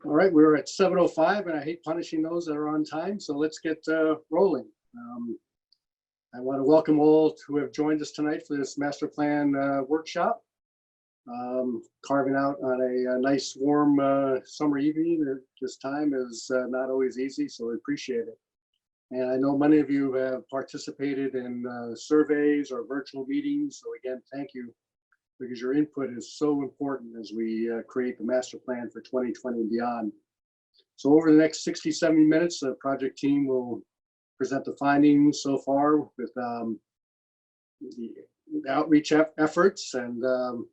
All right, we're at 7:05, and I hate punishing those that are on time, so let's get rolling. I want to welcome all who have joined us tonight for this master plan workshop. Carving out on a nice warm summer evening at this time is not always easy, so we appreciate it. And I know many of you have participated in surveys or virtual meetings, so again, thank you, because your input is so important as we create the master plan for 2020 and beyond. So over the next 60, 70 minutes, the project team will present the findings so far with the outreach efforts. And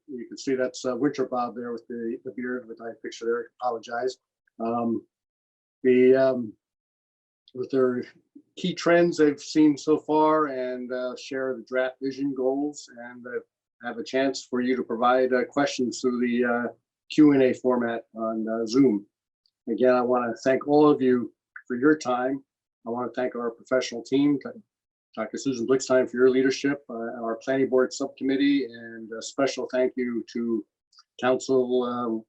you can see that's Winter Bob there with the beard with my picture there, apologize. With their key trends they've seen so far, and share the draft vision goals, and have a chance for you to provide questions through the Q&A format on Zoom. Again, I want to thank all of you for your time. I want to thank our professional team, Dr. Susan Blickstein, for your leadership, our planning board subcommittee, and a special thank you to Councilwoman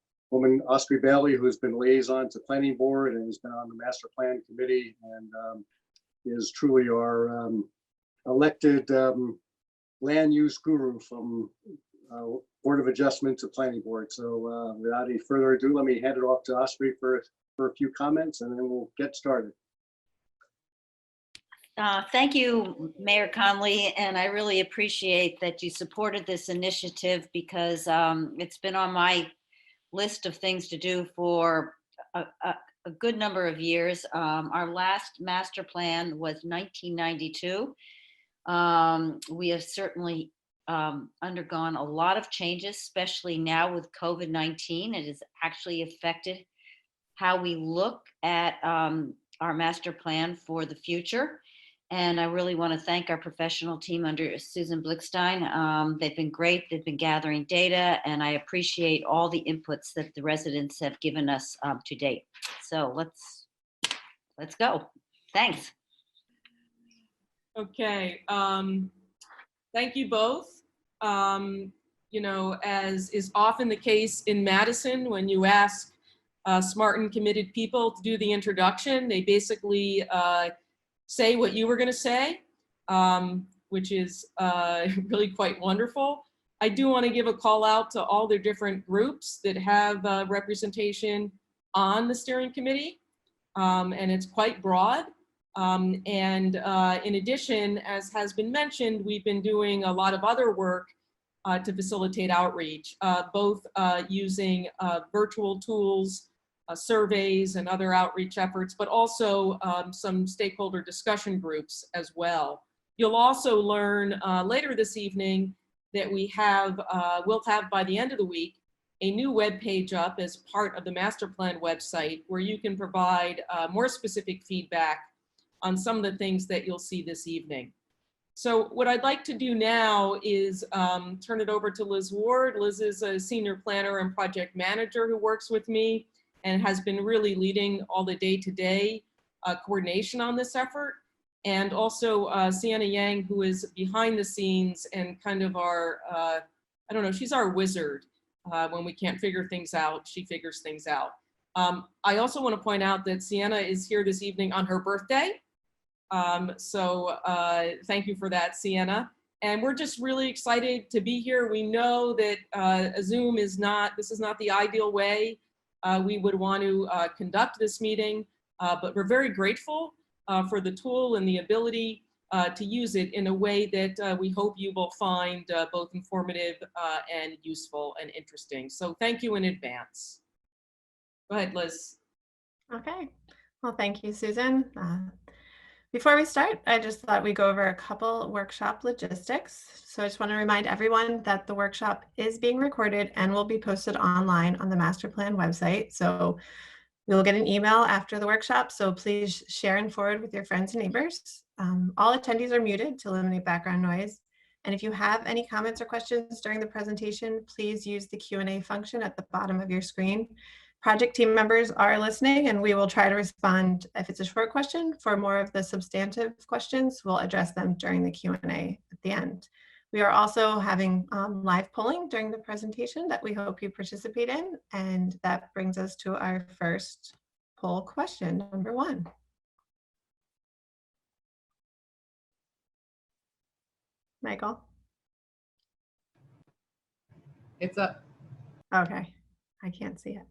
Osprey Bailey, who has been liaison to planning board and has been on the master plan committee, and is truly our elected land use guru from Board of Adjustment to Planning Board. So without any further ado, let me hand it off to Osprey for a few comments, and then we'll get started. Thank you, Mayor Conley, and I really appreciate that you supported this initiative, because it's been on my list of things to do for a good number of years. Our last master plan was 1992. We have certainly undergone a lot of changes, especially now with COVID-19. It has actually affected how we look at our master plan for the future. And I really want to thank our professional team under Susan Blickstein. They've been great. They've been gathering data, and I appreciate all the inputs that the residents have given us to date. So let's go. Thanks. Okay. Thank you both. You know, as is often the case in Madison, when you ask smart and committed people to do the introduction, they basically say what you were going to say, which is really quite wonderful. I do want to give a call out to all the different groups that have representation on the steering committee, and it's quite broad. In addition, as has been mentioned, we've been doing a lot of other work to facilitate outreach, both using virtual tools, surveys and other outreach efforts, but also some stakeholder discussion groups as well. You'll also learn later this evening that we will have by the end of the week a new web page up as part of the master plan website, where you can provide more specific feedback on some of the things that you'll see this evening. So what I'd like to do now is turn it over to Liz Ward. Liz is a senior planner and project manager who works with me and has been really leading all the day-to-day coordination on this effort. And also Sienna Yang, who is behind the scenes and kind of our, I don't know, she's our wizard. When we can't figure things out, she figures things out. I also want to point out that Sienna is here this evening on her birthday. So thank you for that, Sienna. And we're just really excited to be here. We know that a Zoom this is not the ideal way we would want to conduct this meeting, but we're very grateful for the tool and the ability to use it in a way that we hope you will find both informative and useful and interesting. So thank you in advance. Go ahead, Liz. Okay. Well, thank you, Susan. Before we start, I just thought we'd go over a couple workshop logistics. So I just want to remind everyone that the workshop is being recorded and will be posted online on the master plan website. So you'll get an email after the workshop, so please share and forward with your friends and neighbors. All attendees are muted to eliminate background noise. And if you have any comments or questions during the presentation, please use the Q&A function at the bottom of your screen. Project team members are listening, and we will try to respond if it's a short question. For more of the substantive questions, we'll address them during the Q&A at the end. We are also having live polling during the presentation that we hope you participate in. And that brings us to our first poll question, number 1. Michael? It's up. Okay, I can't see it.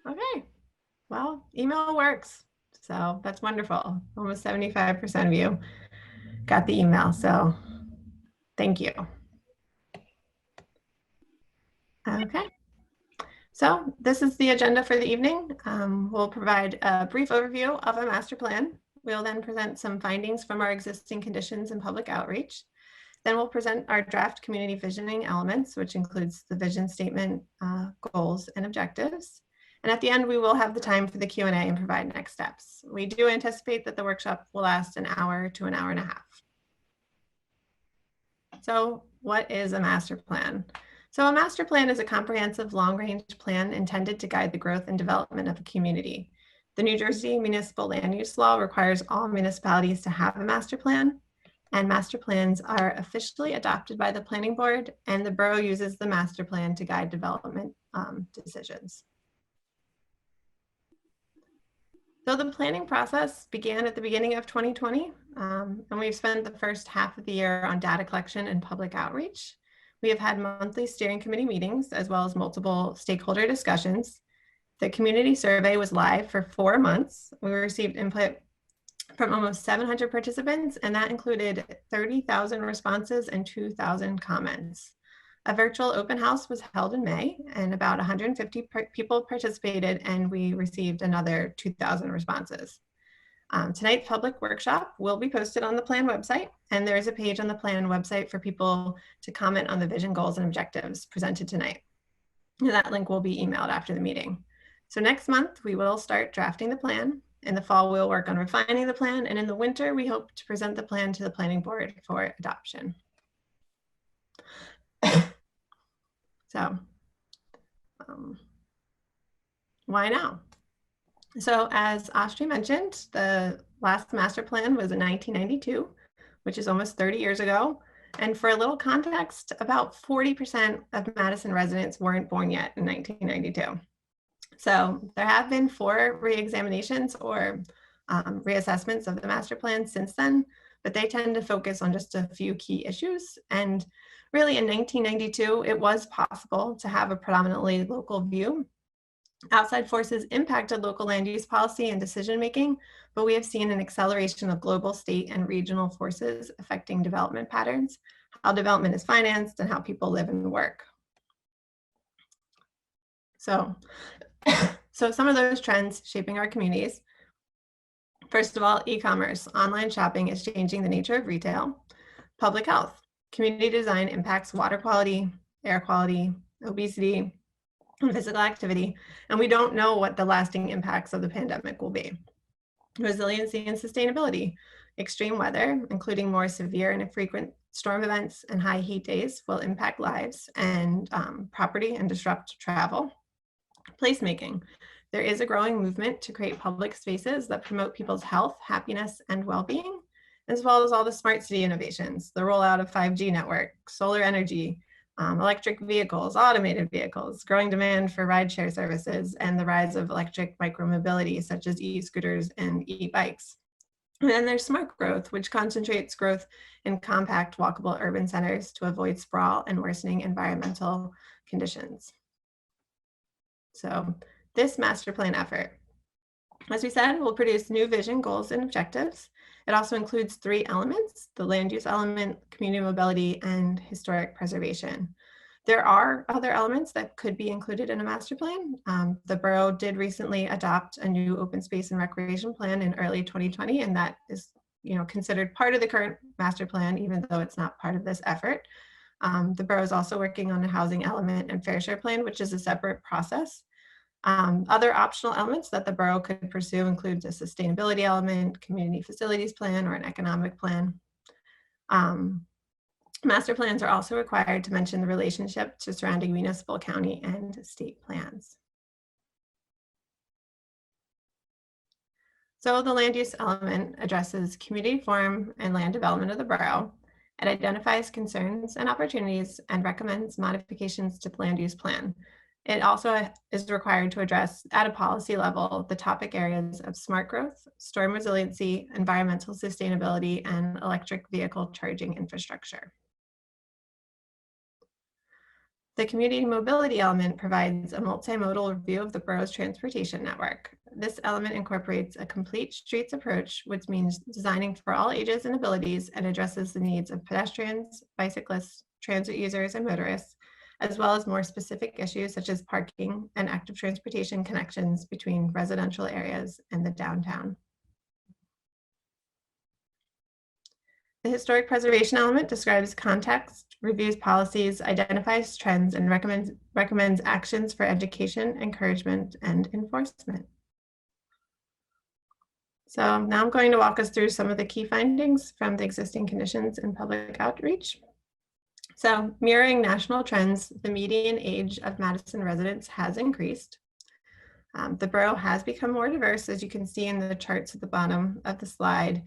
Okay, well, email works. So that's wonderful. Almost 75% of you got the email. So thank you. Okay. So this is the agenda for the evening. We'll provide a brief overview of a master plan. We'll then present some findings from our existing conditions and public outreach. Then we'll present our draft community visioning elements, which includes the vision statement, goals, and objectives. And at the end, we will have the time for the Q&A and provide next steps. We do anticipate that the workshop will last an hour to an hour and a half. So what is a master plan? So a master plan is a comprehensive long-range plan intended to guide the growth and development of a community. The New Jersey Municipal Land Use Law requires all municipalities to have a master plan, and master plans are officially adopted by the planning board, and the borough uses the master plan to guide development decisions. So the planning process began at the beginning of 2020, and we've spent the first half of the year on data collection and public outreach. We have had monthly steering committee meetings as well as multiple stakeholder discussions. The community survey was live for 4 months. We received input from almost 700 participants, and that included 30,000 responses and 2,000 comments. A virtual open house was held in May, and about 150 people participated, and we received another 2,000 responses. Tonight's public workshop will be posted on the plan website, and there is a page on the plan website for people to comment on the vision, goals, and objectives presented tonight. And that link will be emailed after the meeting. So next month, we will start drafting the plan. In the fall, we'll work on refining the plan, and in the winter, we hope to present the plan to the planning board for adoption. So why now? So as Ashri mentioned, the last master plan was in 1992, which is almost 30 years ago. And for a little context, about 40% of Madison residents weren't born yet in 1992. So there have been 4 re-examinations or reassessments of the master plan since then, but they tend to focus on just a few key issues. And really in 1992, it was possible to have a predominantly local view. Outside forces impacted local land use policy and decision-making, but we have seen an acceleration of global, state, and regional forces affecting development patterns, how development is financed, and how people live and work. So some of those trends shaping our communities. First of all, e-commerce, online shopping is changing the nature of retail. Public health, community design impacts water quality, air quality, obesity, and physical activity, and we don't know what the lasting impacts of the pandemic will be. Resiliency and sustainability, extreme weather, including more severe and frequent storm events and high heat days, will impact lives and property and disrupt travel. Placemaking, there is a growing movement to create public spaces that promote people's health, happiness, and well-being, as well as all the smart city innovations, the rollout of 5G network, solar energy, electric vehicles, automated vehicles, growing demand for rideshare services, and the rise of electric micromobility, such as e-scooters and e-bikes. And then there's smart growth, which concentrates growth in compact, walkable urban centers to avoid sprawl and worsening environmental conditions. So this master plan effort, as we said, will produce new vision, goals, and objectives. It also includes 3 elements: the land use element, community mobility, and historic preservation. There are other elements that could be included in a master plan. The borough did recently adopt a new open space and recreation plan in early 2020, and that is, considered part of the current master plan, even though it's not part of this effort. The borough is also working on a housing element and fair share plan, which is a separate process. Other optional elements that the borough could pursue include a sustainability element, community facilities plan, or an economic plan. Master plans are also required to mention the relationship to surrounding municipal, county, and state plans. So the land use element addresses community form and land development of the borough. It identifies concerns and opportunities and recommends modifications to the land use plan. It also is required to address at a policy level the topic areas of smart growth, storm resiliency, environmental sustainability, and electric vehicle charging infrastructure. The community mobility element provides a multimodal review of the borough's transportation network. This element incorporates a complete streets approach, which means designing for all ages and abilities, and addresses the needs of pedestrians, bicyclists, transit users, and motorists, as well as more specific issues such as parking and active transportation connections between residential areas and the downtown. The historic preservation element describes context, reviews policies, identifies trends, and recommends actions for education, encouragement, and enforcement. So now I'm going to walk us through some of the key findings from the existing conditions and public outreach. So mirroring national trends, the median age of Madison residents has increased. The borough has become more diverse, as you can see in the charts at the bottom of the slide.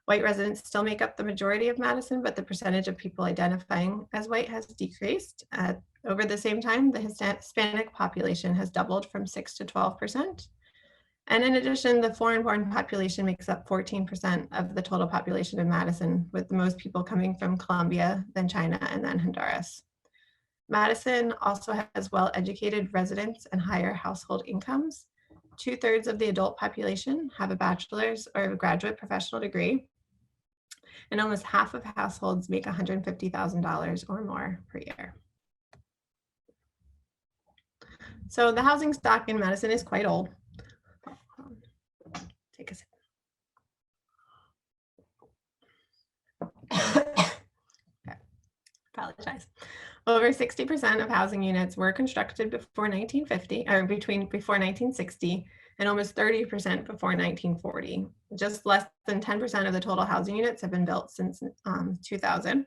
White residents still make up the majority of Madison, but the percentage of people identifying as white has decreased. Over the same time, the Hispanic population has doubled from 6 to 12%. And in addition, the foreign-born population makes up 14% of the total population of Madison, with the most people coming from Colombia, then China, and then Honduras. Madison also has well-educated residents and higher household incomes. 2/3 of the adult population have a bachelor's or a graduate professional degree, and almost half of households make $150,000 or more per year. So the housing stock in Madison is quite old. Take a sip. Okay. Apologize. Over 60% of housing units were constructed before 1950 or before 1960, and almost 30% before 1940. Just less than 10% of the total housing units have been built since 2000.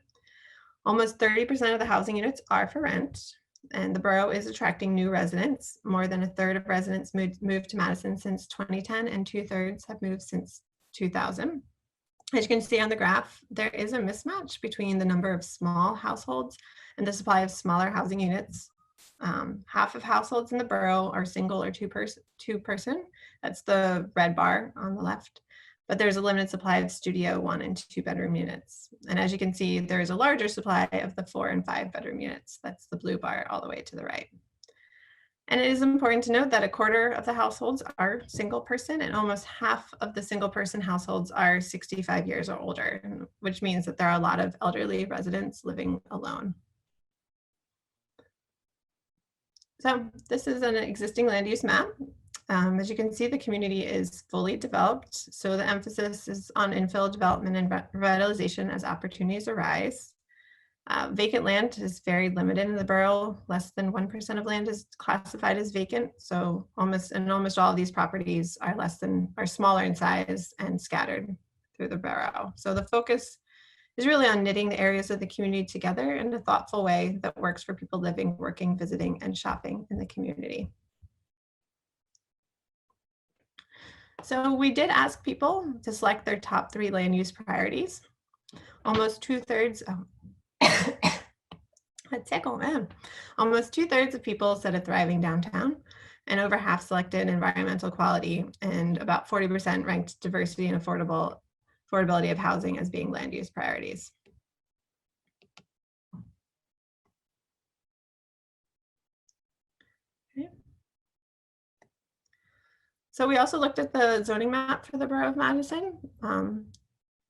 Almost 30% of the housing units are for rent, and the borough is attracting new residents. More than 1/3 of residents moved to Madison since 2010, and 2/3 have moved since 2000. As you can see on the graph, there is a mismatch between the number of small households and the supply of smaller housing units. Half of households in the borough are single or two-person. That's the red bar on the left. But there's a limited supply of studio 1 and 2 bedroom units. And as you can see, there's a larger supply of the 4 and 5 bedroom units. That's the blue bar all the way to the right. And it is important to note that 1/4 of the households are single person, and almost half of the single person households are 65 years or older, which means that there are a lot of elderly residents living alone. So this is an existing land use map. As you can see, the community is fully developed. So the emphasis is on infill development and revitalization as opportunities arise. Vacant land is very limited in the borough. Less than 1% of land is classified as vacant. So almost all of these properties are smaller in size and scattered through the borough. So the focus is really on knitting the areas of the community together in a thoughtful way that works for people living, working, visiting, and shopping in the community. So we did ask people to select their top 3 land use priorities. Almost 2/3, a tickle, man. Almost 2/3 of people said a thriving downtown, and over half selected environmental quality, and about 40% ranked diversity and affordability of housing as being land use priorities. Okay. So we also looked at the zoning map for the Borough of Madison.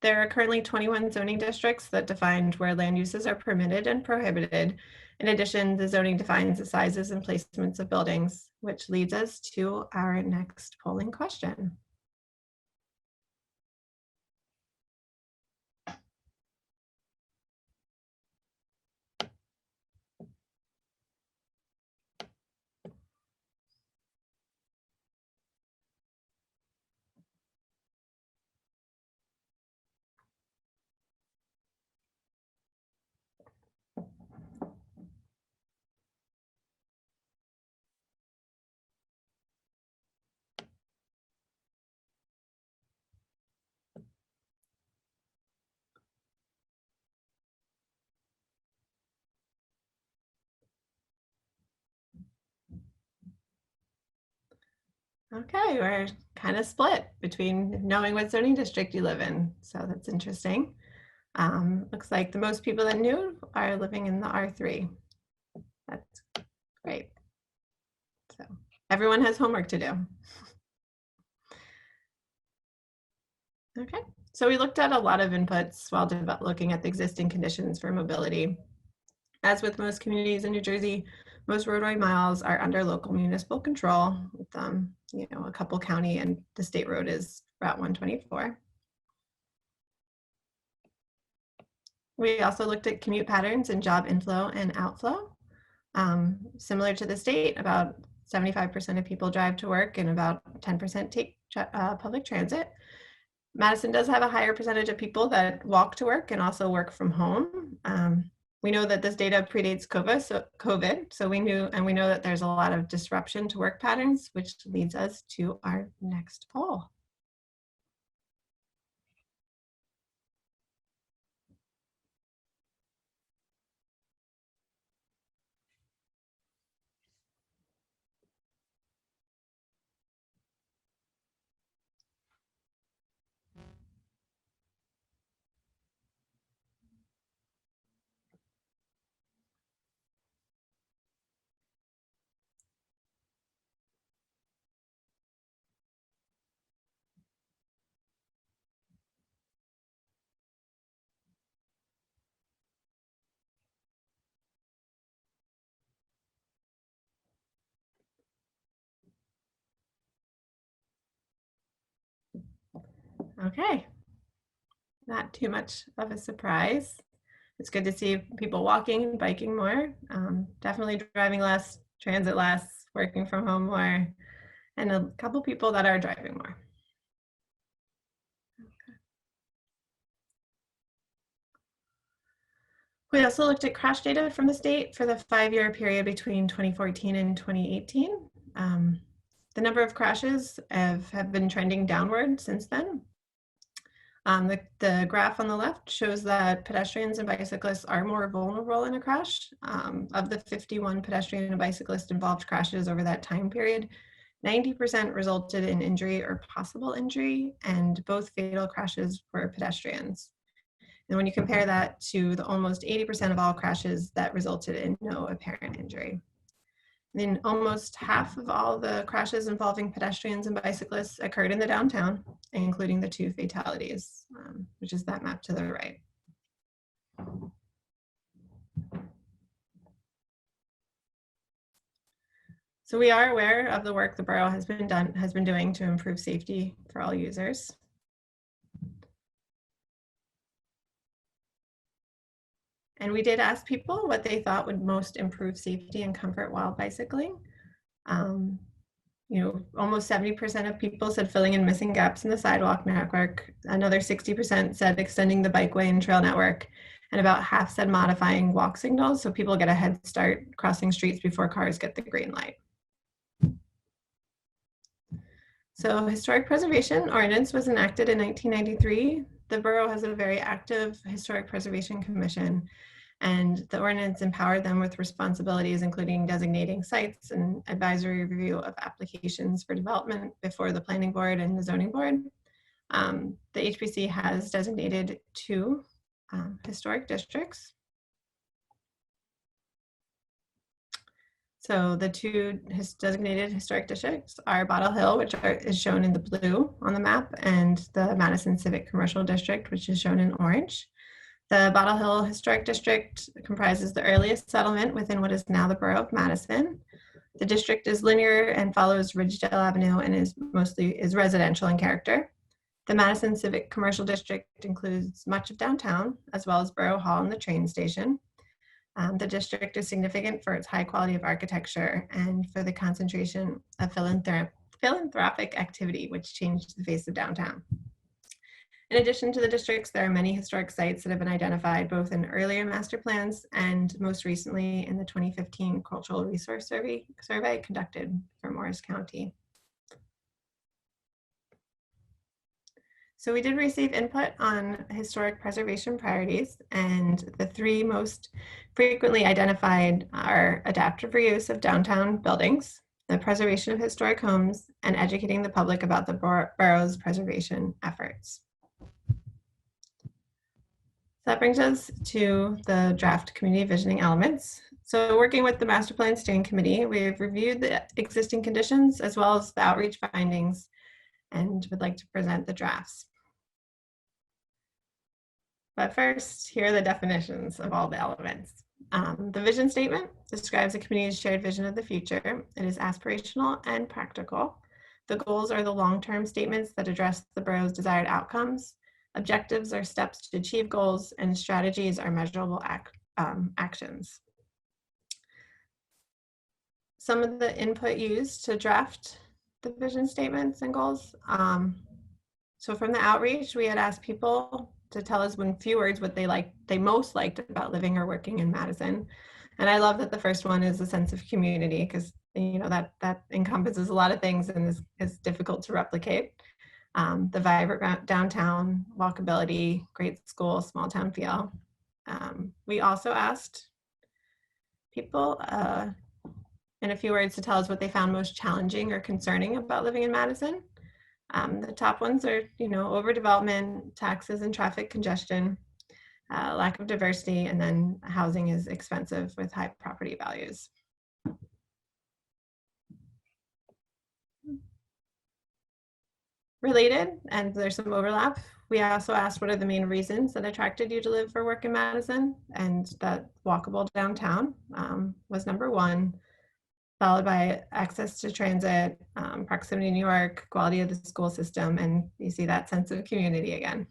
There are currently 21 zoning districts that defined where land uses are permitted and prohibited. In addition, the zoning defines the sizes and placements of buildings, which leads us to our next polling question. Okay, we're kind of split between knowing what zoning district you live in. So that's interesting. Looks like the most people that knew are living in the R3. That's great. So everyone has homework to do. Okay, so we looked at a lot of inputs while looking at the existing conditions for mobility. As with most communities in New Jersey, most roadway miles are under local municipal control, with a couple county, and the state road is Route 124. We also looked at commute patterns and job inflow and outflow. Similar to the state, about 75% of people drive to work and about 10% take public transit. Madison does have a higher percentage of people that walk to work and also work from home. We know that this data predates COVID, so we know that there's a lot of disruption to work patterns, which leads us to our next poll. Okay, not too much of a surprise. It's good to see people walking and biking more, definitely driving less, transit less, working from home more, and a couple people that are driving more. We also looked at crash data from the state for the 5-year period between 2014 and 2018. The number of crashes have been trending downward since then. The graph on the left shows that pedestrians and bicyclists are more vulnerable in a crash. Of the 51 pedestrian and bicyclist involved crashes over that time period, 90% resulted in injury or possible injury, and both fatal crashes were pedestrians. And when you compare that to the almost 80% of all crashes that resulted in no apparent injury. Then almost half of all the crashes involving pedestrians and bicyclists occurred in the downtown, including the 2 fatalities, which is that map to the right. So we are aware of the work the borough has been doing to improve safety for all users. And we did ask people what they thought would most improve safety and comfort while bicycling. Almost 70% of people said filling in missing gaps in the sidewalk network. Another 60% said extending the bikeway and trail network. And about half said modifying walk signals so people get a head start crossing streets before cars get the green light. So historic preservation ordinance was enacted in 1993. The borough has a very active historic preservation commission, and the ordinance empowered them with responsibilities including designating sites and advisory review of applications for development before the planning board and the zoning board. The HPC has designated 2 historic districts. So the 2 designated historic districts are Bottle Hill, which is shown in the blue on the map, and the Madison Civic Commercial District, which is shown in orange. The Bottle Hill Historic District comprises the earliest settlement within what is now the borough of Madison. The district is linear and follows Ridgedale Avenue and is residential in character. The Madison Civic Commercial District includes much of downtown, as well as Borough Hall and the train station. The district is significant for its high quality of architecture and for the concentration of philanthropic activity, which changed the face of downtown. In addition to the districts, there are many historic sites that have been identified both in earlier master plans and most recently in the 2015 Cultural Resource Survey conducted for Morris County. So we did receive input on historic preservation priorities, and the 3 most frequently identified are adaptive reuse of downtown buildings, the preservation of historic homes, and educating the public about the borough's preservation efforts. That brings us to the draft community visioning elements. So working with the Master Plan Steering Committee, we've reviewed the existing conditions as well as the outreach findings and would like to present the drafts. But first, here are the definitions of all the elements. The vision statement describes the community's shared vision of the future. It is aspirational and practical. The goals are the long-term statements that address the borough's desired outcomes. Objectives are steps to achieve goals, and strategies are measurable actions. Some of the input used to draft the vision statements and goals. So from the outreach, we had asked people to tell us in few words what they most liked about living or working in Madison. And I love that the first one is a sense of community, because that encompasses a lot of things and is difficult to replicate. The vibrant downtown, walkability, great school, small town feel. We also asked people in a few words to tell us what they found most challenging or concerning about living in Madison. The top ones are, overdevelopment, taxes and traffic congestion, lack of diversity, and then housing is expensive with high property values. Related, and there's some overlap, we also asked what are the main reasons that attracted you to live or work in Madison, and that walkable downtown was number one, followed by access to transit, proximity to New York, quality of the school system, and you see that sense of community again.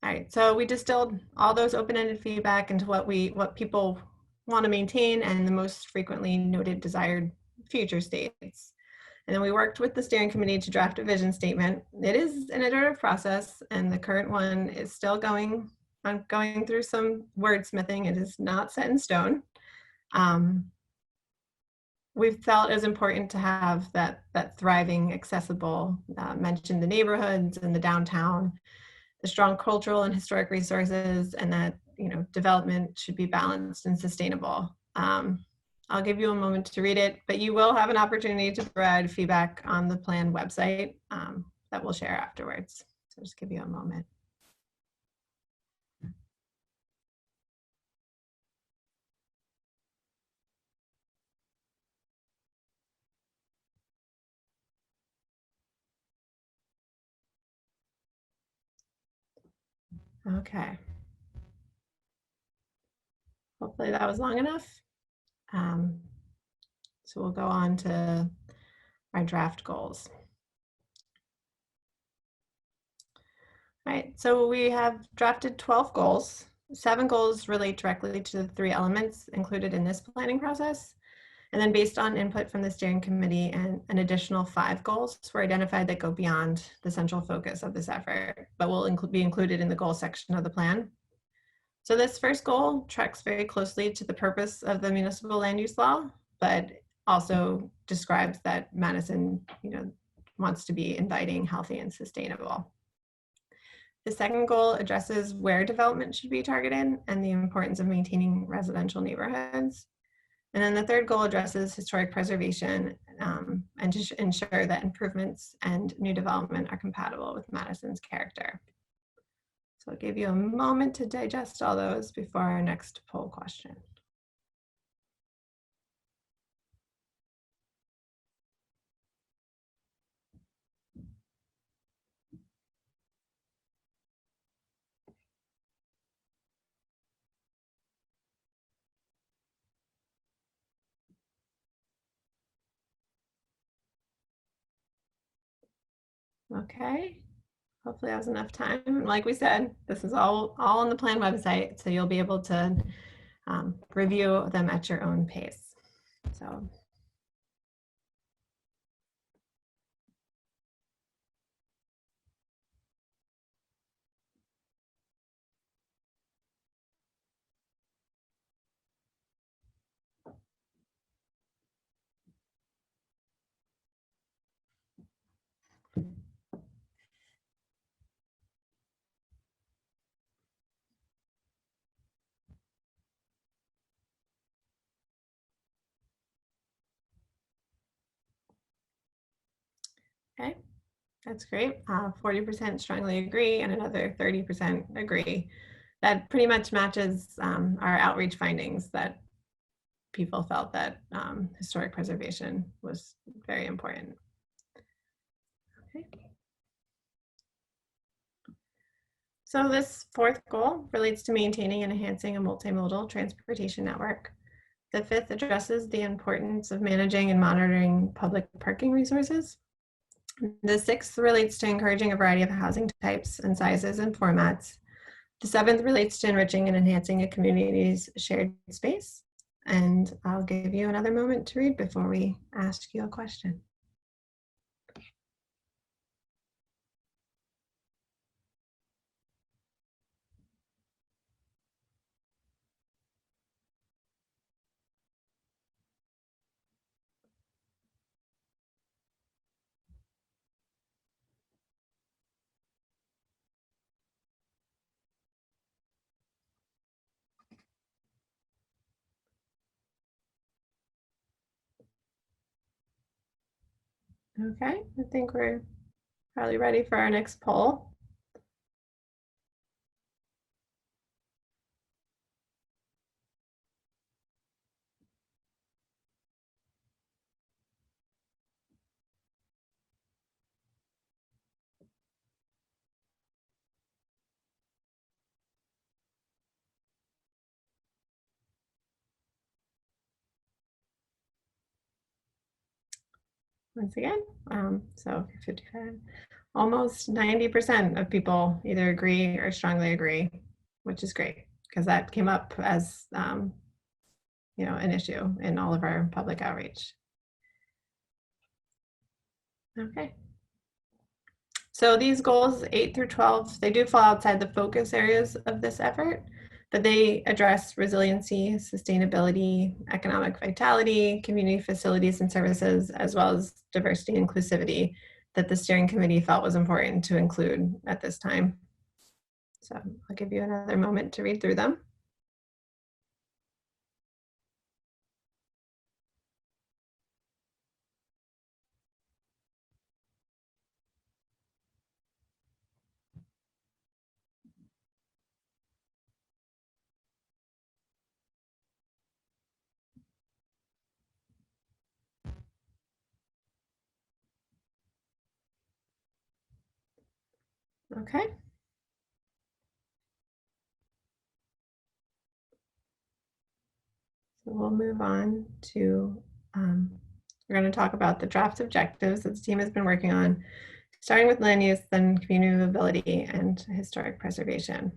All right, so we distilled all those open-ended feedback into what people want to maintain and the most frequently noted desired future states. And then we worked with the steering committee to draft a vision statement. It is an iterative process, and the current one is still going through some wordsmithing. It is not set in stone. We felt it was important to have that thriving, accessible, mention the neighborhoods and the downtown, the strong cultural and historic resources, and that development should be balanced and sustainable. I'll give you a moment to read it, but you will have an opportunity to provide feedback on the plan website that we'll share afterwards. So just give you a moment. Okay. Hopefully that was long enough. So we'll go on to our draft goals. All right, so we have drafted 12 goals. 7 goals relate directly to the 3 elements included in this planning process. And then based on input from the steering committee, and an additional 5 goals were identified that go beyond the central focus of this effort, but will be included in the goal section of the plan. So this first goal tracks very closely to the purpose of the municipal land use law, but also describes that Madison, wants to be inviting, healthy, and sustainable. The second goal addresses where development should be targeted and the importance of maintaining residential neighborhoods. And then the third goal addresses historic preservation and to ensure that improvements and new development are compatible with Madison's character. So I'll give you a moment to digest all those before our next poll question. Okay, hopefully that was enough time. Like we said, this is all on the plan website, so you'll be able to review them at your own pace. So. Okay, that's great. 40% strongly agree and another 30% agree. That pretty much matches our outreach findings that people felt that historic preservation was very important. Okay. So this fourth goal relates to maintaining and enhancing a multimodal transportation network. The fifth addresses the importance of managing and monitoring public parking resources. The sixth relates to encouraging a variety of housing types and sizes and formats. The seventh relates to enriching and enhancing a community's shared space. And I'll give you another moment to read before we ask you a question. Okay, I think we're probably ready for our next poll. Once again, so 55, almost 90% of people either agree or strongly agree, which is great because that came up as an issue in all of our public outreach. Okay. So these goals 8 through 12, they do fall outside the focus areas of this effort, but they address resiliency, sustainability, economic vitality, community facilities and services, as well as diversity and inclusivity that the steering committee felt was important to include at this time. So I'll give you another moment to read through them. Okay. So we'll move on to, we're going to talk about the draft objectives that the team has been working on, starting with land use, then community mobility and historic preservation.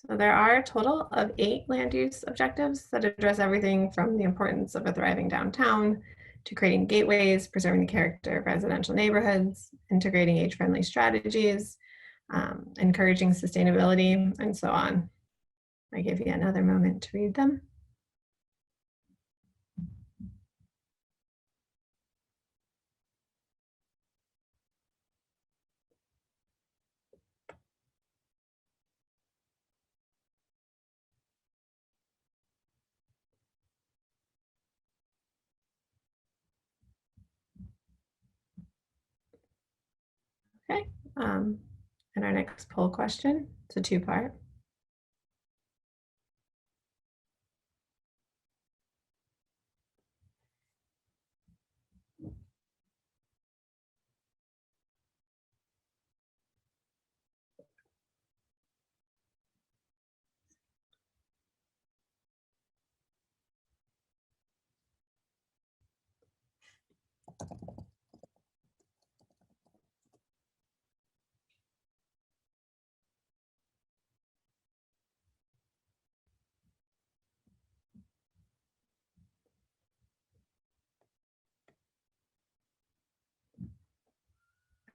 So there are a total of 8 land use objectives that address everything from the importance of a thriving downtown to creating gateways, preserving the character of residential neighborhoods, integrating age-friendly strategies, encouraging sustainability, and so on. I give you another moment to read them. Okay, and our next poll question, it's a 2-part.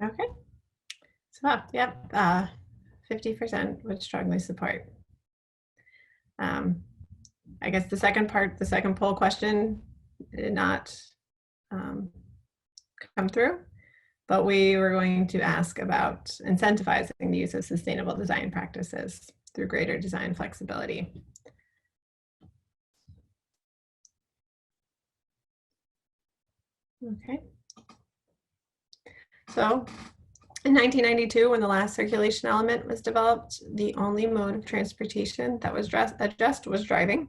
Okay, so yep, 50% would strongly support. I guess the second part, the second poll question did not come through, but we were going to ask about incentivizing the use of sustainable design practices through greater design flexibility. Okay. So in 1992, when the last circulation element was developed, the only mode of transportation that was addressed was driving.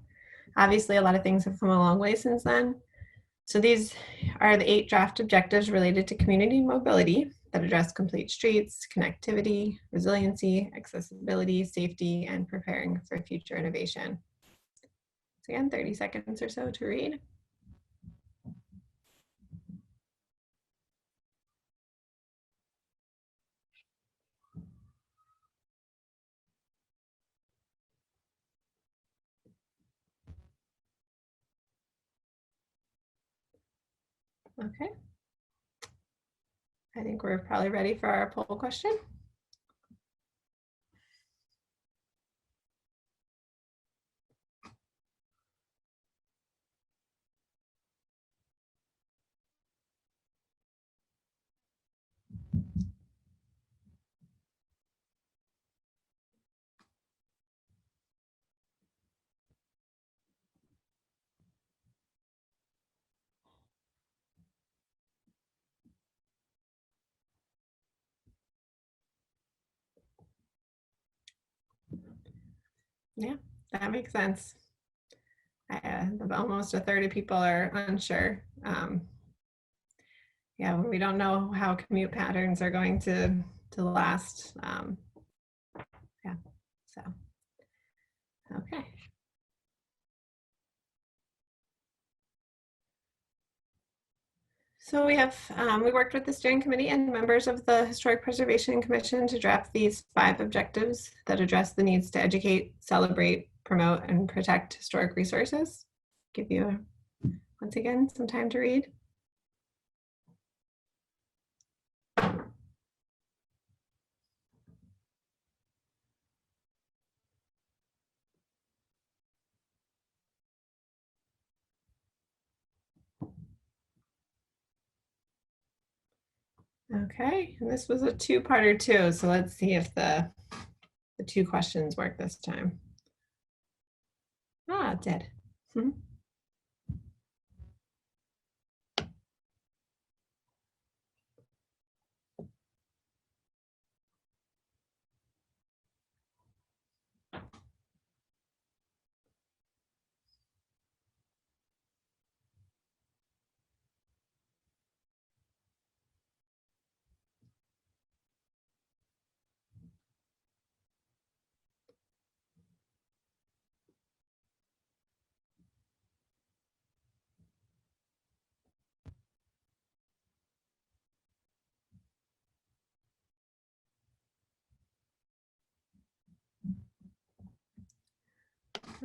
Obviously, a lot of things have come a long way since then. So these are the 8 draft objectives related to community mobility that address complete streets, connectivity, resiliency, accessibility, safety, and preparing for future innovation. So again, 30 seconds or so to read. Okay. I think we're probably ready for our poll question. Yeah, that makes sense. Almost a third of people are unsure. Yeah, we don't know how commute patterns are going to last. Yeah, so, okay. So we worked with the steering committee and members of the Historic Preservation Commission to draft these 5 objectives that address the needs to educate, celebrate, promote, and protect historic resources. Give you, once again, some time to read. Okay, and this was a 2-parter too, so let's see if the 2 questions work this time. Ah, it did.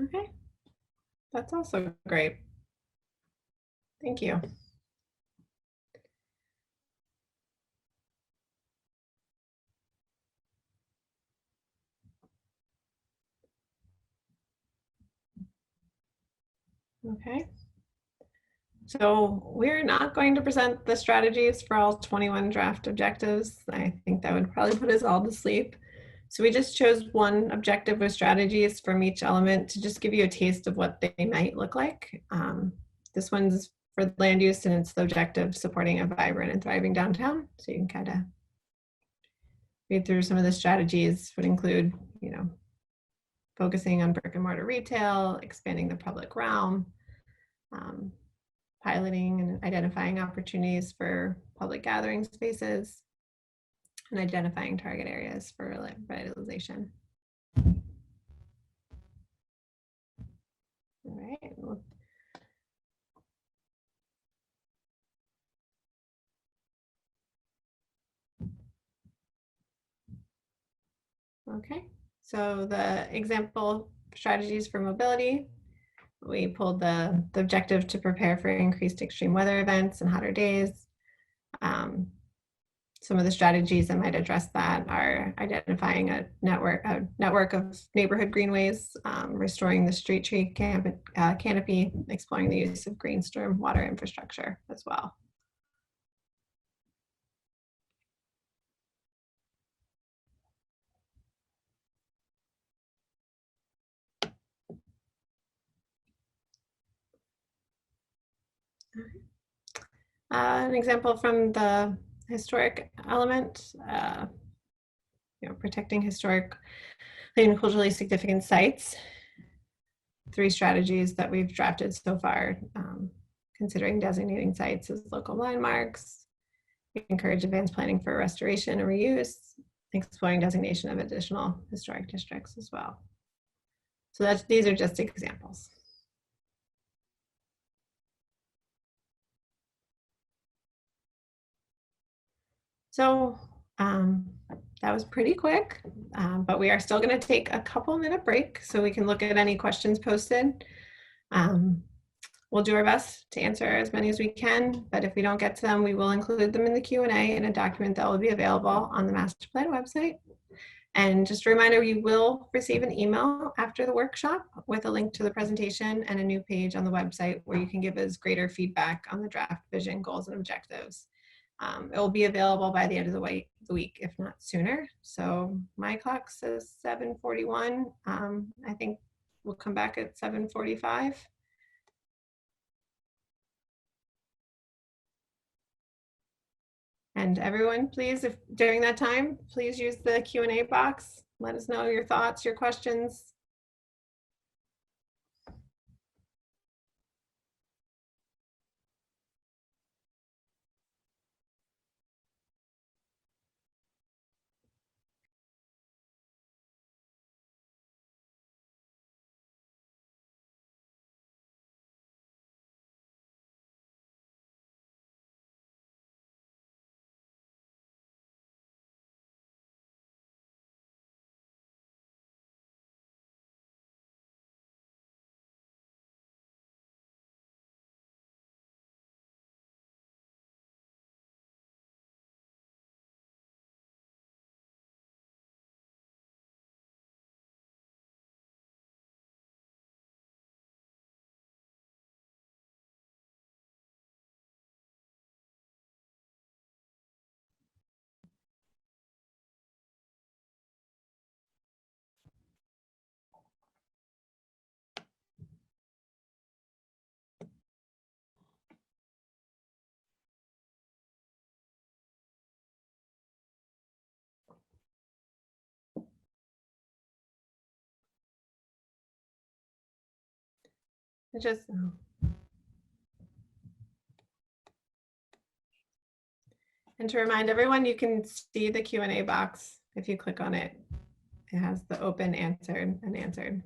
Okay, that's also great. Thank you. Okay. So we're not going to present the strategies for all 21 draft objectives. I think that would probably put us all to sleep. So we just chose one objective with strategies from each element to just give you a taste of what they might look like. This one's for land use, and it's the objective supporting a vibrant and thriving downtown. So you can kind of read through some of the strategies. Would include, focusing on brick and mortar retail, expanding the public realm, piloting and identifying opportunities for public gathering spaces, and identifying target areas for revitalization. All right. Okay, so the example strategies for mobility, we pulled the objective to prepare for increased extreme weather events and hotter days. Some of the strategies that might address that are identifying a network of neighborhood greenways, restoring the street tree canopy, exploring the use of green storm water infrastructure as well. An example from the historic element, protecting historic and culturally significant sites. 3 strategies that we've drafted so far, considering designating sites as local landmarks, encourage advanced planning for restoration and reuse, exploring designation of additional historic districts as well. So these are just examples. So that was pretty quick, but we are still going to take a couple-minute break so we can look at any questions posted. We'll do our best to answer as many as we can, but if we don't get to them, we will include them in the Q&A in a document that will be available on the master plan website. And just a reminder, you will receive an email after the workshop with a link to the presentation and a new page on the website where you can give us greater feedback on the draft vision, goals, and objectives. It will be available by the end of the week, if not sooner. So my clock says 7:41. I think we'll come back at 7:45. And everyone, please, if during that time, please use the Q&A box. Let us know your thoughts, your questions. And to remind everyone, you can see the Q&A box. If you click on it, it has the open, answered, and answered.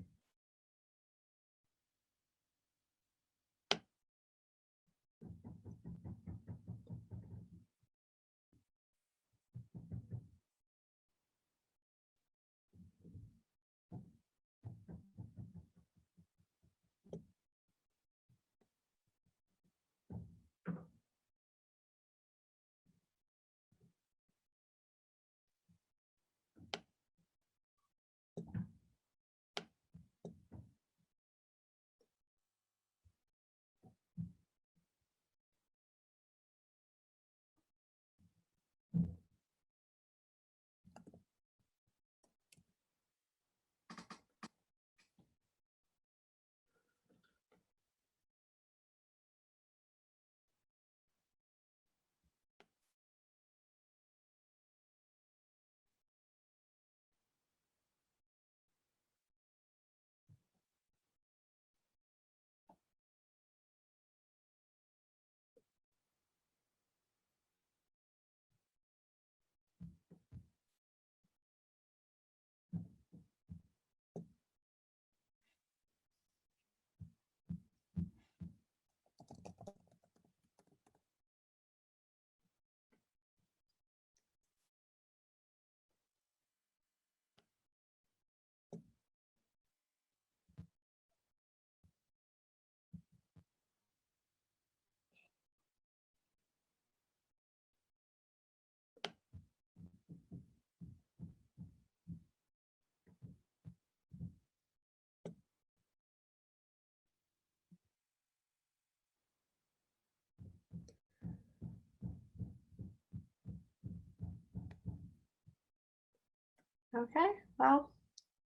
Okay, well,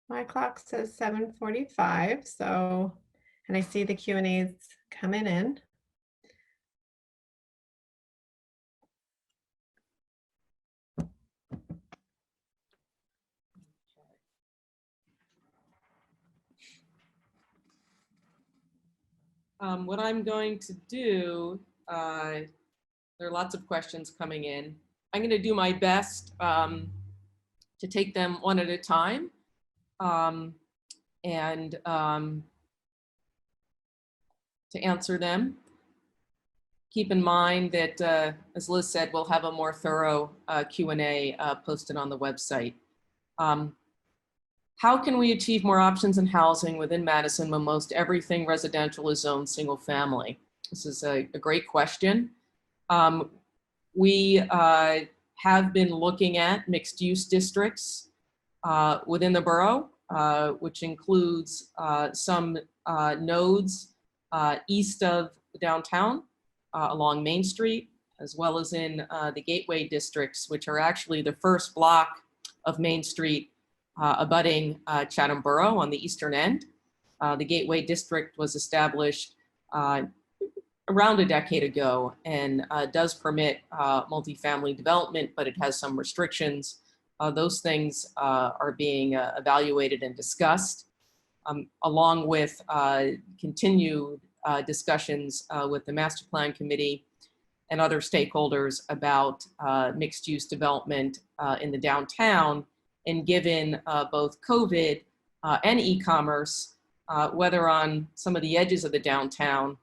my clock says 7:45, so, and I see the Q&As coming in. What I'm going to do, there are lots of questions coming in. I'm going to do my best to take them one at a time and to answer them. Keep in mind that, as Liz said, we'll have a more thorough Q&A posted on the website. How can we achieve more options in housing within Madison when most everything residential is zoned single family? This is a great question. We have been looking at mixed use districts within the borough, which includes some nodes east of the downtown along Main Street, as well as in the gateway districts, which are actually the first block of Main Street abutting Chatham Borough on the eastern end. The gateway district was established around a decade ago and does permit multifamily development, but it has some restrictions. Those things are being evaluated and discussed, along with continued discussions with the Master Plan Committee and other stakeholders about mixed use development in the downtown. And given both COVID and e-commerce, whether on some of the edges of the downtown,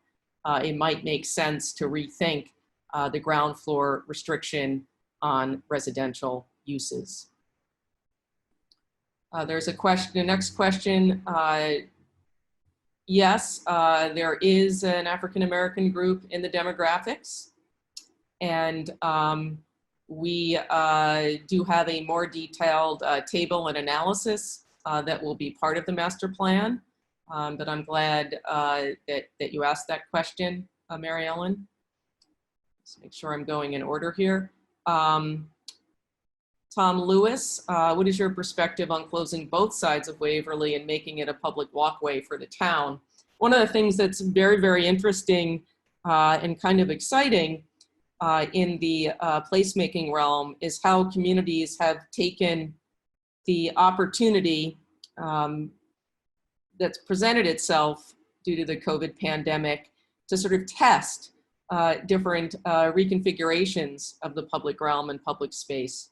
it might make sense to rethink the ground floor restriction on residential uses. There's a question, the next question. Yes, there is an African-American group in the demographics, and we do have a more detailed table and analysis that will be part of the master plan. But I'm glad that you asked that question, Mary Ellen. Let's make sure I'm going in order here. Tom Lewis, what is your perspective on closing both sides of Waverly and making it a public walkway for the town? One of the things that's very, very interesting and kind of exciting in the placemaking realm is how communities have taken the opportunity that's presented itself due to the COVID pandemic to sort of test different reconfigurations of the public realm and public space.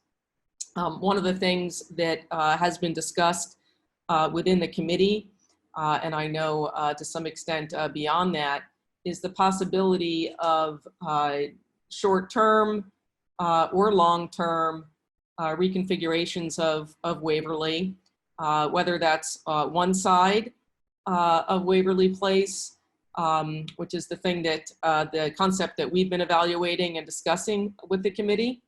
One of the things that has been discussed within the committee, and I know to some extent beyond that, is the possibility of short-term or long-term reconfigurations of Waverly, whether that's one side of Waverly Place, which is the thing that the concept that we've been evaluating and discussing with the committee.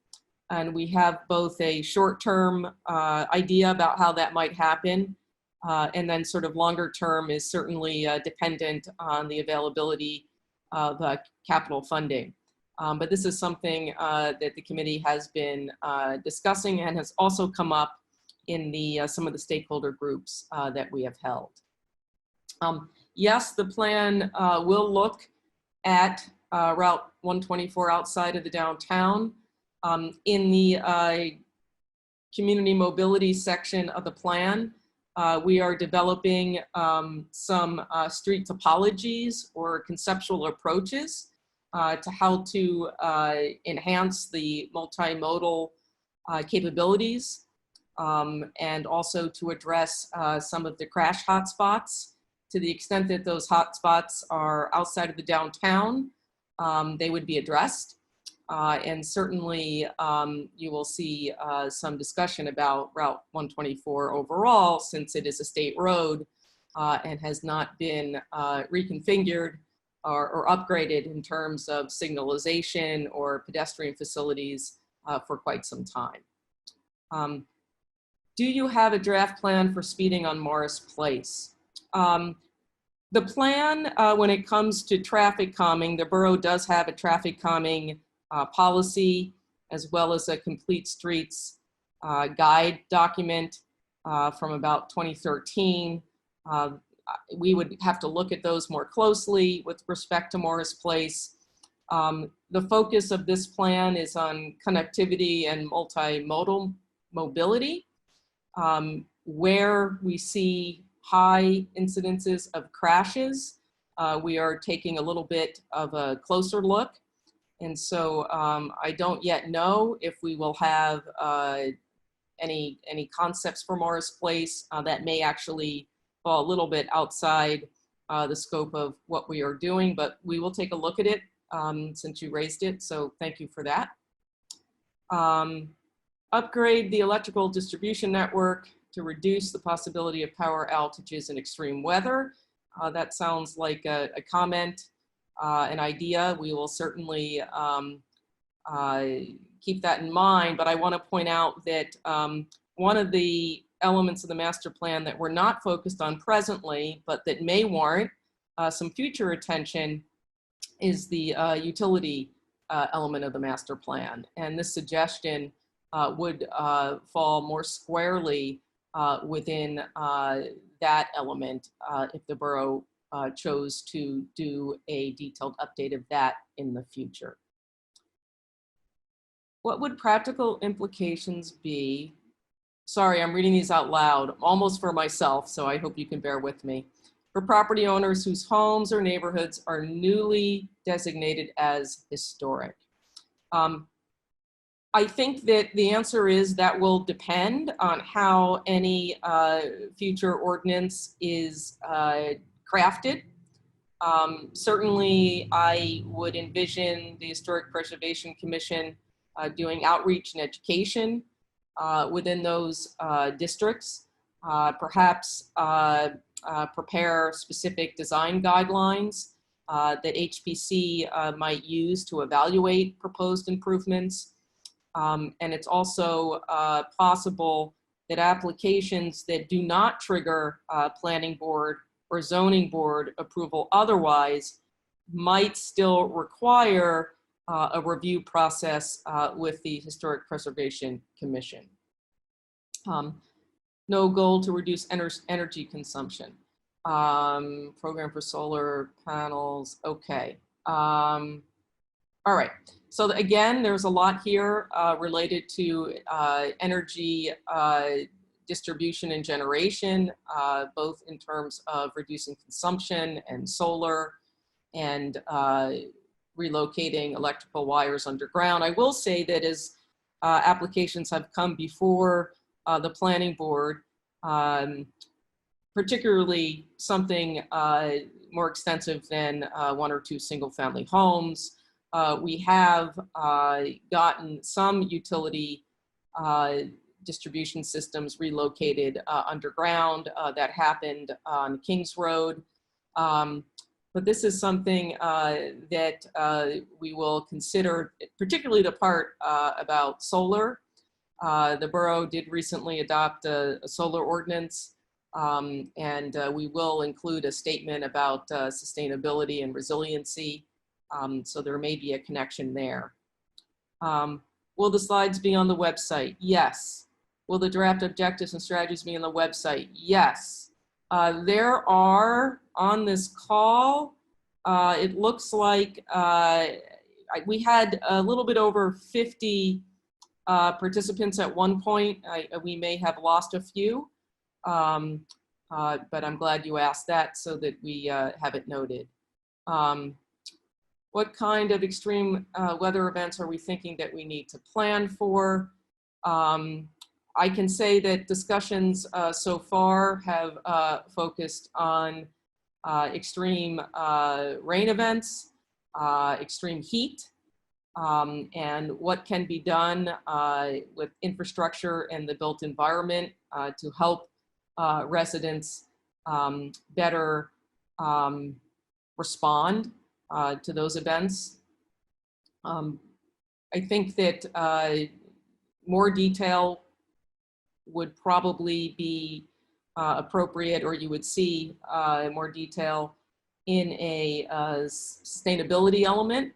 And we have both a short-term idea about how that might happen, and then sort of longer term is certainly dependent on the availability of capital funding. But this is something that the committee has been discussing and has also come up in the some of the stakeholder groups that we have held. Yes, the plan will look at Route 124 outside of the downtown. In the community mobility section of the plan, we are developing some street topologies or conceptual approaches to how to enhance the multimodal capabilities and also to address some of the crash hotspots. To the extent that those hotspots are outside of the downtown, they would be addressed. And certainly you will see some discussion about Route 124 overall, since it is a state road and has not been reconfigured or upgraded in terms of signalization or pedestrian facilities for quite some time. Do you have a draft plan for speeding on Morris Place? The plan, when it comes to traffic calming, the borough does have a traffic calming policy, as well as a complete streets guide document from about 2013. We would have to look at those more closely with respect to Morris Place. The focus of this plan is on connectivity and multimodal mobility, where we see high incidences of crashes. we are taking a little bit of a closer look. And so I don't yet know if we will have any concepts for Morris Place that may actually fall a little bit outside the scope of what we are doing, but we will take a look at it since you raised it, so thank you for that. Upgrade the electrical distribution network to reduce the possibility of power outages in extreme weather. That sounds like a comment, an idea. We will certainly keep that in mind, but I want to point out that one of the elements of the master plan that we're not focused on presently, but that may warrant some future attention is the utility element of the master plan. And this suggestion would fall more squarely within that element if the borough chose to do a detailed update of that in the future. What would practical implications be? Sorry, I'm reading these out loud, almost for myself, so I hope you can bear with me. For property owners whose homes or neighborhoods are newly designated as historic. I think that the answer is that will depend on how any future ordinance is crafted. Certainly, I would envision the Historic Preservation Commission doing outreach and education within those districts, perhaps prepare specific design guidelines that HPC might use to evaluate proposed improvements. And it's also possible that applications that do not trigger planning board or zoning board approval otherwise might still require a review process with the Historic Preservation Commission. No goal to reduce energy consumption. Program for solar panels, okay. All right, so again, there's a lot here related to energy distribution and generation, both in terms of reducing consumption and solar and relocating electrical wires underground. I will say that as applications have come before the planning board, particularly something more extensive than 1 or 2 single family homes, we have gotten some utility distribution systems relocated underground. That happened on Kings Road. But this is something that we will consider, particularly the part about solar. The borough did recently adopt a solar ordinance, and we will include a statement about sustainability and resiliency. So there may be a connection there. Will the slides be on the website? Yes. Will the draft objectives and strategies be on the website? Yes. There are, on this call, it looks like we had a little bit over 50 participants at one point. We may have lost a few, but I'm glad you asked that so that we have it noted. What kind of extreme weather events are we thinking that we need to plan for? I can say that discussions so far have focused on extreme rain events, extreme heat, and what can be done with infrastructure and the built environment to help residents better respond to those events. I think that more detail would probably be appropriate, or you would see more detail in a sustainability element,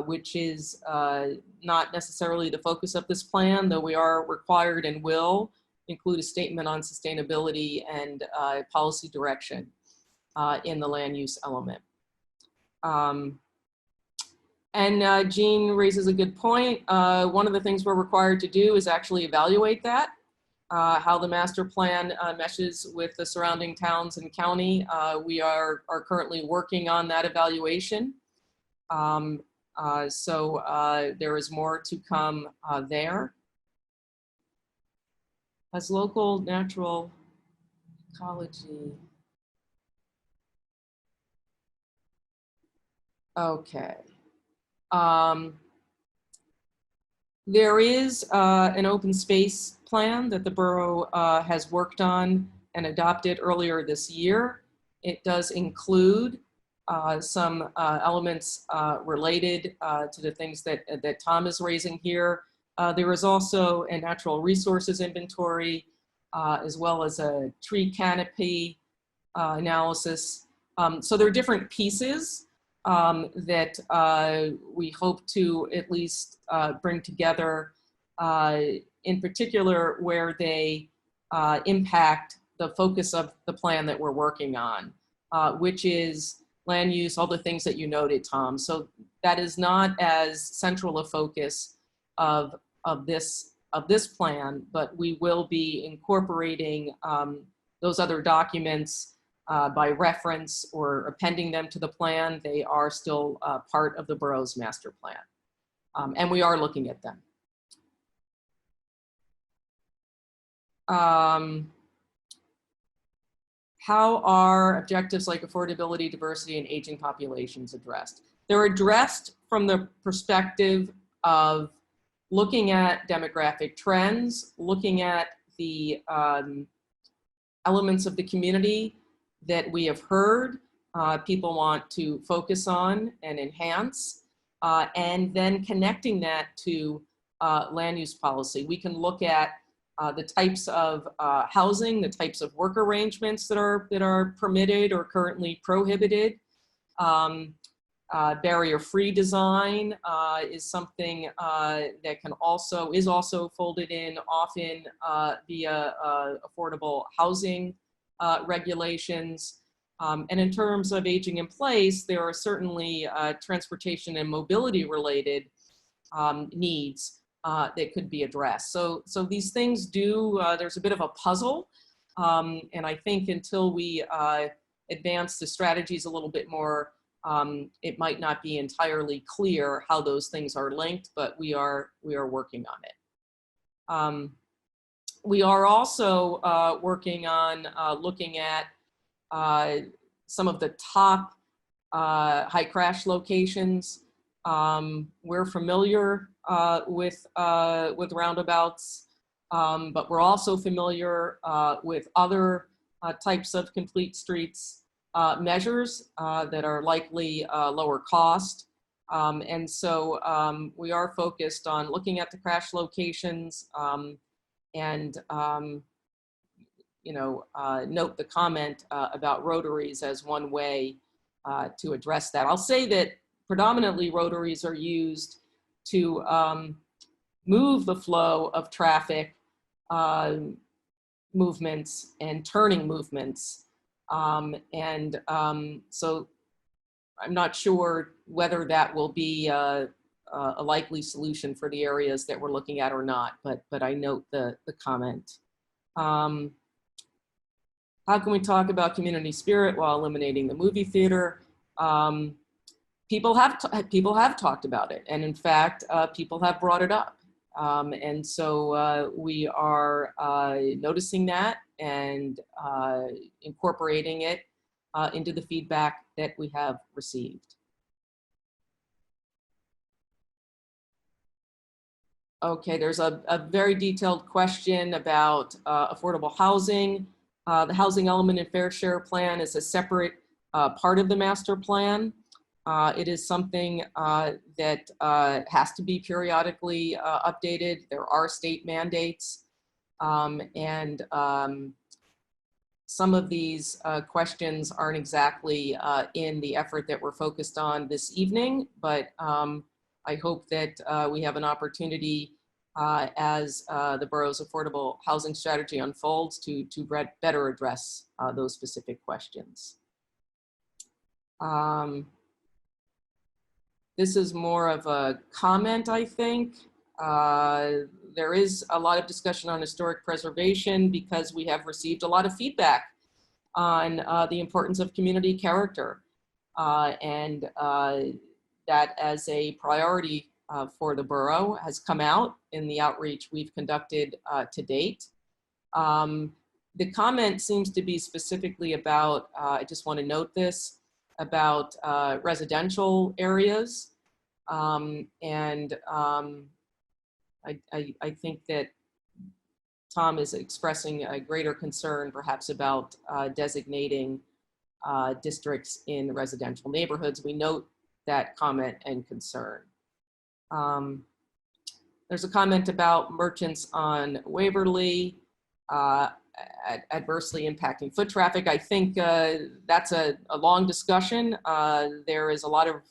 which is not necessarily the focus of this plan, though we are required and will include a statement on sustainability and policy direction in the land use element. And Jean raises a good point. One of the things we're required to do is actually evaluate that. how the master plan meshes with the surrounding towns and county. We are currently working on that evaluation. So there is more to come there. As local natural ecology. Okay. There is an open space plan that the borough has worked on and adopted earlier this year. It does include some elements related to the things that Tom is raising here. There is also a natural resources inventory, as well as a tree canopy analysis. So there are different pieces that we hope to at least bring together, in particular where they impact the focus of the plan that we're working on, which is land use, all the things that you noted, Tom. So that is not as central a focus of this plan, but we will be incorporating those other documents by reference or appending them to the plan. They are still part of the borough's master plan. And we are looking at them. How are objectives like affordability, diversity, and aging populations addressed? They're addressed from the perspective of looking at demographic trends, looking at the elements of the community that we have heard people want to focus on and enhance, and then connecting that to land use policy. We can look at the types of housing, the types of work arrangements that are permitted or currently prohibited. Barrier-free design is something that is also folded in often via affordable housing regulations. And in terms of aging in place, there are certainly transportation and mobility related needs that could be addressed. So these things there's a bit of a puzzle. And I think until we advance the strategies a little bit more, it might not be entirely clear how those things are linked, but we are working on it. We are also working on looking at some of the top high crash locations. We're familiar with roundabouts, but we're also familiar with other types of complete streets measures that are likely lower cost. And so we are focused on looking at the crash locations and note the comment about rotaries as one way to address that. I'll say that predominantly rotaries are used to move the flow of traffic movements and turning movements. So I'm not sure whether that will be a likely solution for the areas that we're looking at or not, but I note the comment. How can we talk about community spirit while eliminating the movie theater? People have talked about it, and in fact, people have brought it up. And so we are noticing that and incorporating it into the feedback that we have received. Okay, there's a very detailed question about affordable housing. The housing element and fair share plan is a separate part of the master plan. It is something that has to be periodically updated. There are state mandates. Some of these questions aren't exactly in the effort that we're focused on this evening, but I hope that we have an opportunity as the borough's affordable housing strategy unfolds to better address those specific questions. This is more of a comment, I think. there is a lot of discussion on historic preservation because we have received a lot of feedback on the importance of community character and that as a priority for the borough has come out in the outreach we've conducted to date. The comment seems to be specifically about, I just want to note this, about residential areas. I think that Tom is expressing a greater concern perhaps about designating districts in residential neighborhoods. We note that comment and concern. There's a comment about merchants on Waverly adversely impacting foot traffic. I think that's a long discussion. There is a lot of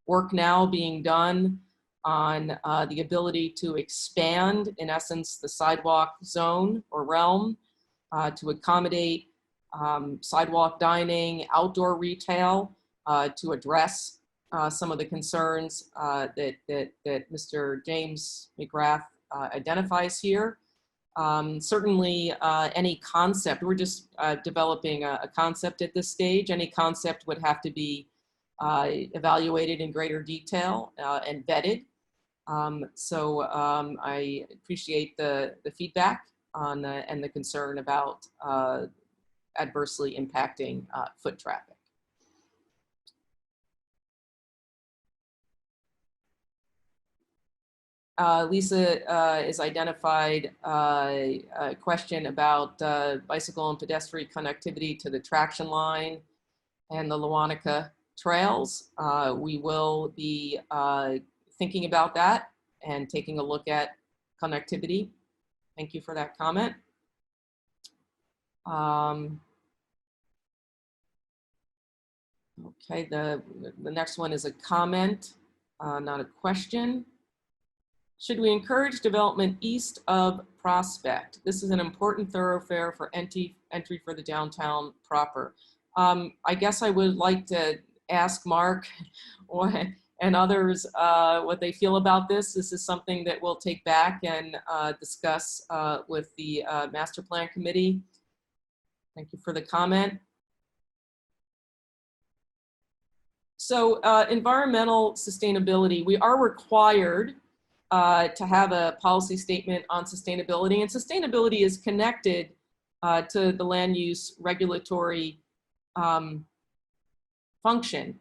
work now being done on the ability to expand, in essence, the sidewalk zone or realm to accommodate sidewalk dining, outdoor retail, to address some of the concerns that Mr. James McGrath identifies here. Certainly any concept, we're just developing a concept at this stage. Any concept would have to be evaluated in greater detail and vetted. I appreciate the feedback on and the concern about adversely impacting foot traffic. Lisa has identified a question about bicycle and pedestrian connectivity to the traction line and the Lewanika trails. We will be thinking about that and taking a look at connectivity. Thank you for that comment. Okay, the next one is a comment, not a question. Should we encourage development east of Prospect? This is an important thoroughfare for entry for the downtown proper. I guess I would like to ask Mark and others what they feel about this. This is something that we'll take back and discuss with the master plan committee. Thank you for the comment. So environmental sustainability, we are required to have a policy statement on sustainability, and sustainability is connected to the land use regulatory function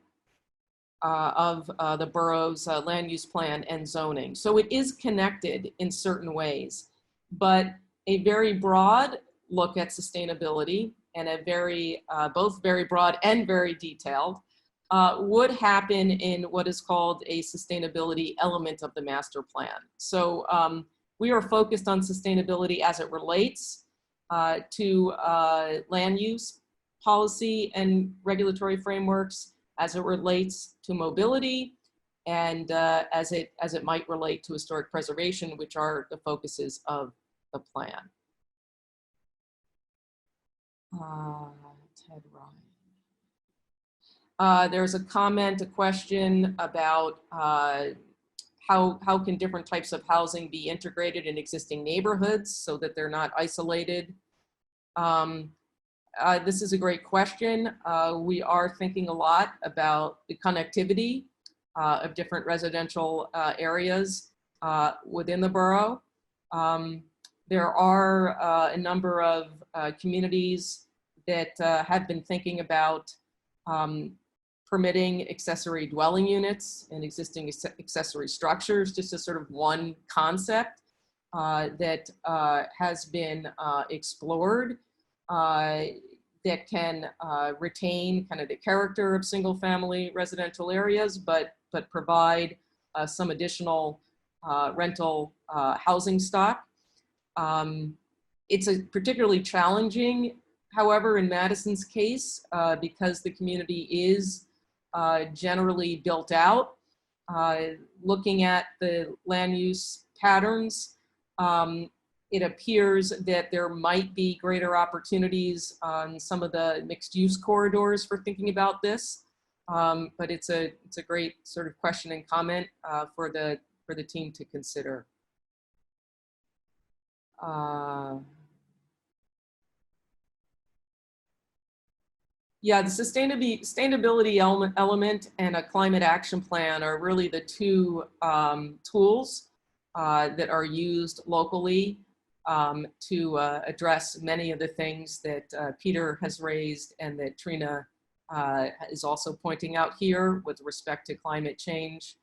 of the borough's land use plan and zoning. So it is connected in certain ways, but a very broad look at sustainability and a very, both very broad and very detailed, would happen in what is called a sustainability element of the master plan. So we are focused on sustainability as it relates to land use policy and regulatory frameworks, as it relates to mobility, and as it might relate to historic preservation, which are the focuses of the plan. Ted Ryan. There's a comment, a question about how can different types of housing be integrated in existing neighborhoods so that they're not isolated. This is a great question. We are thinking a lot about the connectivity of different residential areas within the borough. There are a number of communities that have been thinking about permitting accessory dwelling units and existing accessory structures, just as sort of one concept that has been explored that can retain kind of the character of single family residential areas, but provide some additional rental housing stock. It's particularly challenging, however, in Madison's case, because the community is generally built out. Looking at the land use patterns, it appears that there might be greater opportunities on some of the mixed use corridors for thinking about this. But it's a great sort of question and comment for the team to consider. Yeah, the sustainability element and a climate action plan are really the two tools that are used locally to address many of the things that Peter has raised and that Trina is also pointing out here with respect to climate change,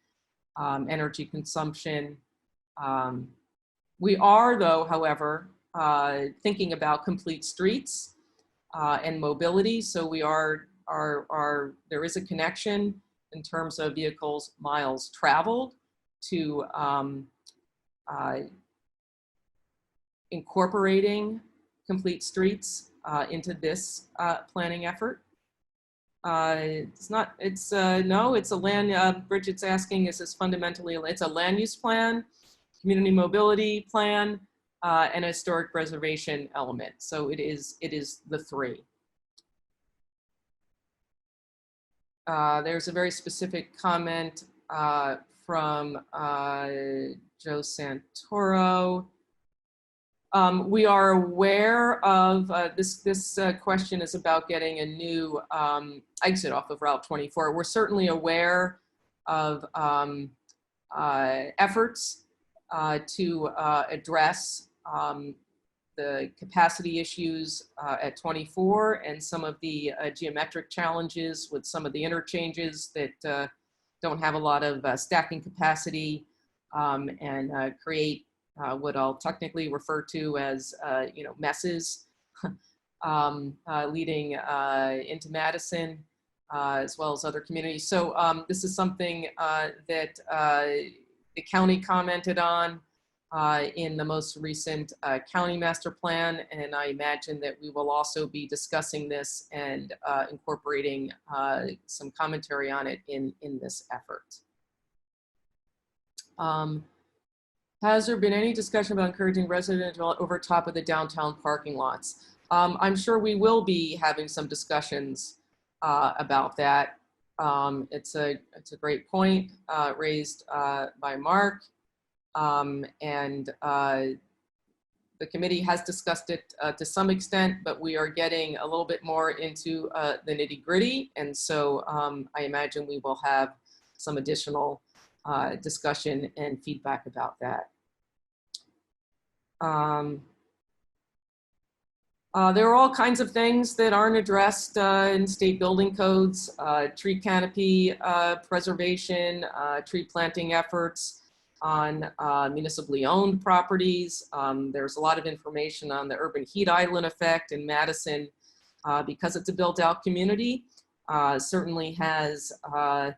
energy consumption. We are, though, however, thinking about complete streets and mobility. So we there is a connection in terms of vehicles miles traveled to incorporating complete streets into this planning effort. It's a land, Bridget's asking, is this fundamentally, it's a land use plan, community mobility plan, and a historic preservation element. So it is the three. There's a very specific comment from Joe Santoro. We are aware of this question is about getting a new exit off of Route 24. We're certainly aware of efforts to address the capacity issues at 24 and some of the geometric challenges with some of the interchanges that don't have a lot of stacking capacity and create what I'll technically refer to as messes leading into Madison as well as other communities. So this is something that the county commented on in the most recent county master plan, and I imagine that we will also be discussing this and incorporating some commentary on it in this effort. Has there been any discussion about encouraging residential over top of the downtown parking lots? I'm sure we will be having some discussions about that. It's a great point raised by Mark. And the committee has discussed it to some extent, but we are getting a little bit more into the nitty-gritty. And so I imagine we will have some additional discussion and feedback about that. There are all kinds of things that aren't addressed in state building codes, tree canopy preservation, tree planting efforts on municipally owned properties. There's a lot of information on the urban heat island effect in Madison because it's a built out community. Certainly has a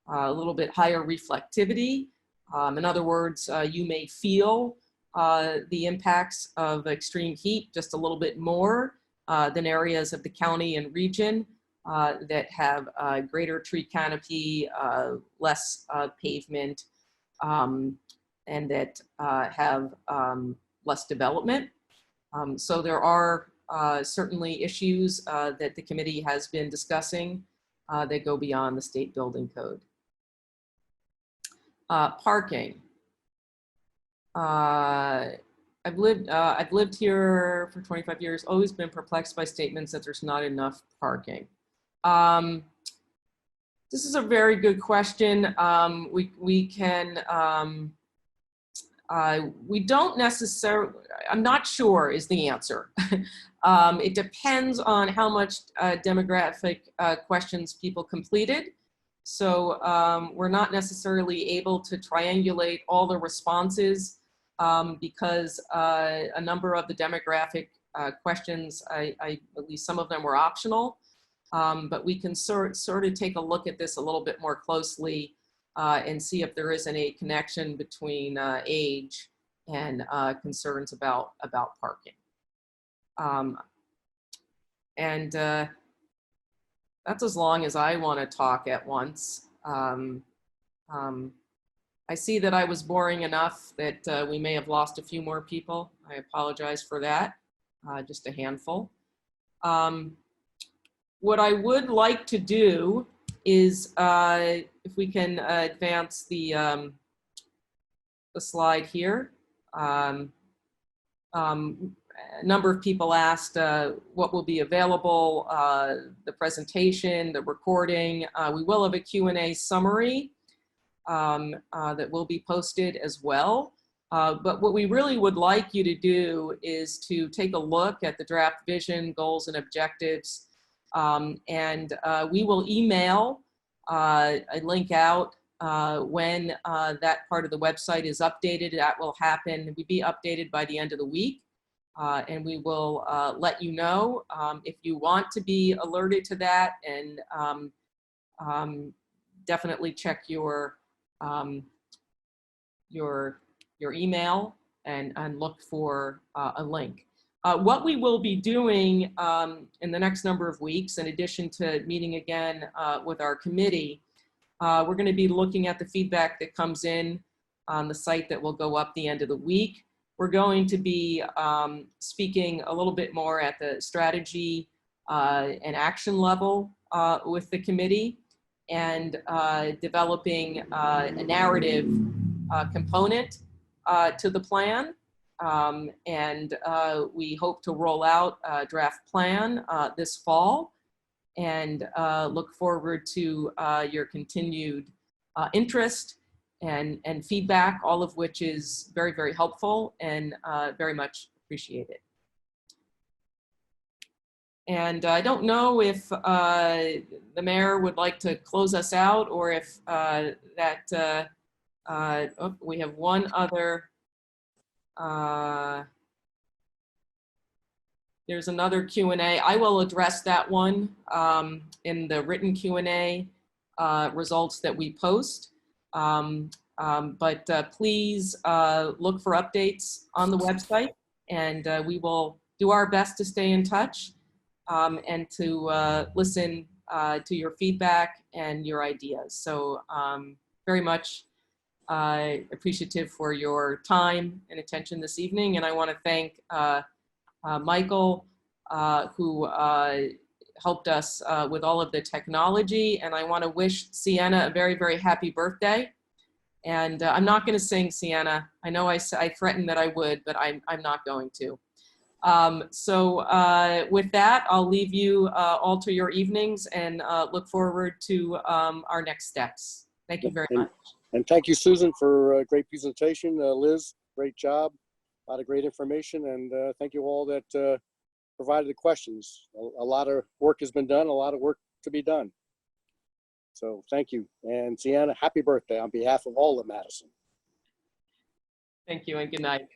little bit higher reflectivity. In other words, you may feel the impacts of extreme heat just a little bit more than areas of the county and region that have greater tree canopy, less pavement, and that have less development. So there are certainly issues that the committee has been discussing that go beyond the state building code. Parking. I've lived here for 25 years, always been perplexed by statements that there's not enough parking. This is a very good question. We don't necessarily, I'm not sure is the answer. It depends on how much demographic questions people completed. So we're not necessarily able to triangulate all the responses because a number of the demographic questions, at least some of them were optional. But we can sort of take a look at this a little bit more closely and see if there is any connection between age and concerns about parking. That's as long as I want to talk at once. I see that I was boring enough that we may have lost a few more people. I apologize for that, just a handful. What I would like to do is, if we can advance the slide here. A number of people asked what will be available, the presentation, the recording. We will have a Q&A summary that will be posted as well. But what we really would like you to do is to take a look at the draft vision, goals, and objectives. And we will email a link out when that part of the website is updated. That will happen. We'll be updated by the end of the week. And we will let you know if you want to be alerted to that, and definitely check your email and look for a link. What we will be doing in the next number of weeks, in addition to meeting again with our committee, we're going to be looking at the feedback that comes in on the site that will go up the end of the week. We're going to be speaking a little bit more at the strategy and action level with the committee, and developing a narrative component to the plan. And we hope to roll out a draft plan this fall, and look forward to your continued interest and feedback, all of which is very, very helpful and very much appreciated. And I don't know if the mayor would like to close us out, or if oh, we have one other. There's another Q&A. I will address that one in the written Q&A results that we post. But please look for updates on the website, and we will do our best to stay in touch and to listen to your feedback and your ideas. So very much appreciative for your time and attention this evening. And I want to thank Michael, who helped us with all of the technology. And I want to wish Sienna a very, very happy birthday. And I'm not going to sing, Sienna. I know I threatened that I would, but I'm not going to. So with that, I'll leave you all to your evenings, and look forward to our next steps. Thank you very much. And thank you, Susan, for a great presentation. Liz, great job. A lot of great information. And thank you all that provided the questions. A lot of work has been done, a lot of work to be done. So thank you. And Sienna, happy birthday on behalf of all of Madison. Thank you, and good night.